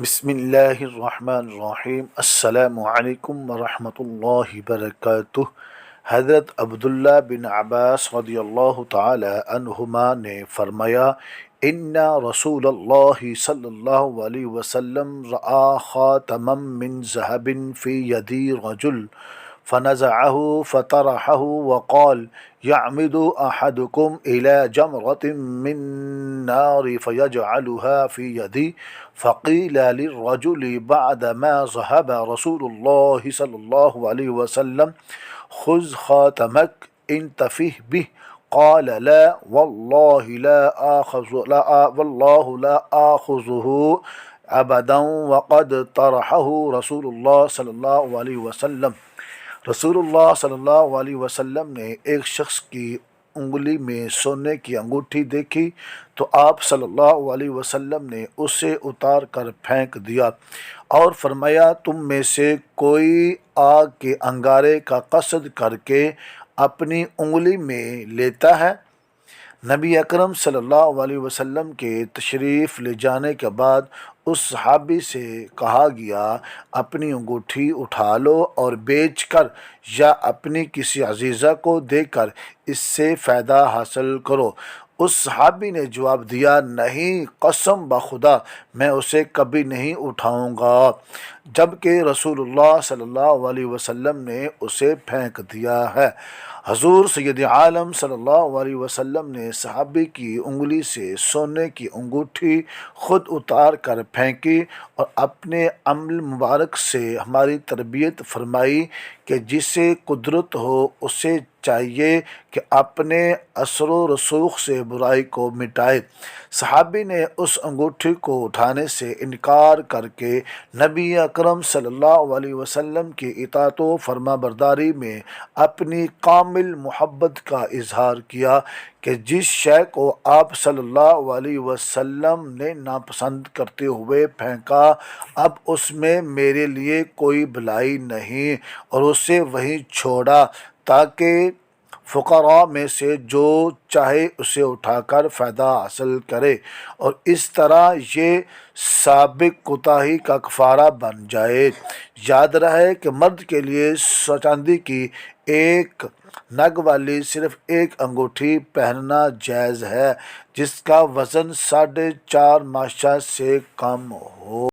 بسم اللہ الرحمن الرحیم۔ السلام علیکم ورحمۃ اللہ وبرکاتہ۔ حضرت عبداللہ بن عباس رضی اللہ تعالی عنہما نے فرمایا، ان رسول اللہ صلی اللہ علیہ وسلم رآ خاتما من ذهب فی یدی رجل فنزعه فطرحه وقال يعمد أحدكم إلى جمرة من نار فيجعلها في يدي. فقيل للرجل بعدما ذهب رسول الله صلى الله عليه وسلم خذ خاتمك انتفه به. قال لا والله لا آخذه ابدا وقد طرحه رسول اللہ صلی اللہ علیہ وسلم۔ رسول اللہ صلی اللہ علیہ وسلم نے ایک شخص کی انگلی میں سونے کی انگوٹھی دیکھی تو آپ صلی اللہ علیہ وسلم نے اسے اتار کر پھینک دیا اور فرمایا، تم میں سے کوئی آگ کے انگارے کا قصد کر کے اپنی انگلی میں لیتا ہے؟ نبی اکرم صلی اللہ علیہ وسلم کے تشریف لے جانے کے بعد اس صحابی سے کہا گیا، اپنی انگوٹھی اٹھا لو اور بیچ کر یا اپنی کسی عزیزہ کو دے کر اس سے فائدہ حاصل کرو۔ اس صحابی نے جواب دیا، نہیں، قسم بخدا میں اسے کبھی نہیں اٹھاؤں گا، جبکہ رسول اللہ صلی اللہ علیہ وسلم نے اسے پھینک دیا ہے۔ حضور سید عالم صلی اللہ علیہ وسلم نے صحابی کی انگلی سے سونے کی انگوٹھی خود اتار کر پھینکی اور اپنے عمل مبارک سے ہماری تربیت فرمائی کہ جسے قدرت ہو اسے چاہیے کہ اپنے اثر و رسوخ سے برائی کو مٹائے۔ صحابی نے اس انگوٹھی کو اٹھانے سے انکار کر کے نبی اکرم صلی اللہ علیہ وسلم کی اطاعت و فرما برداری میں اپنی کامل محبت کا اظہار کیا کہ جس شے کو آپ صلی اللہ علیہ وسلم نے ناپسند کرتے ہوئے پھینکا، اب اس میں میرے لیے کوئی بھلائی نہیں، اور اسے وہیں چھوڑا تاکہ فقراء میں سے جو چاہے اسے اٹھا کر فائدہ حاصل کرے، اور اس طرح یہ سابق کوتاہی کا کفارہ بن جائے۔ یاد رہے کہ مرد کے لیے چاندی کی ایک نگ والی صرف ایک انگوٹھی پہننا جائز ہے جس کا وزن 4.5 ماشا سے کم ہو۔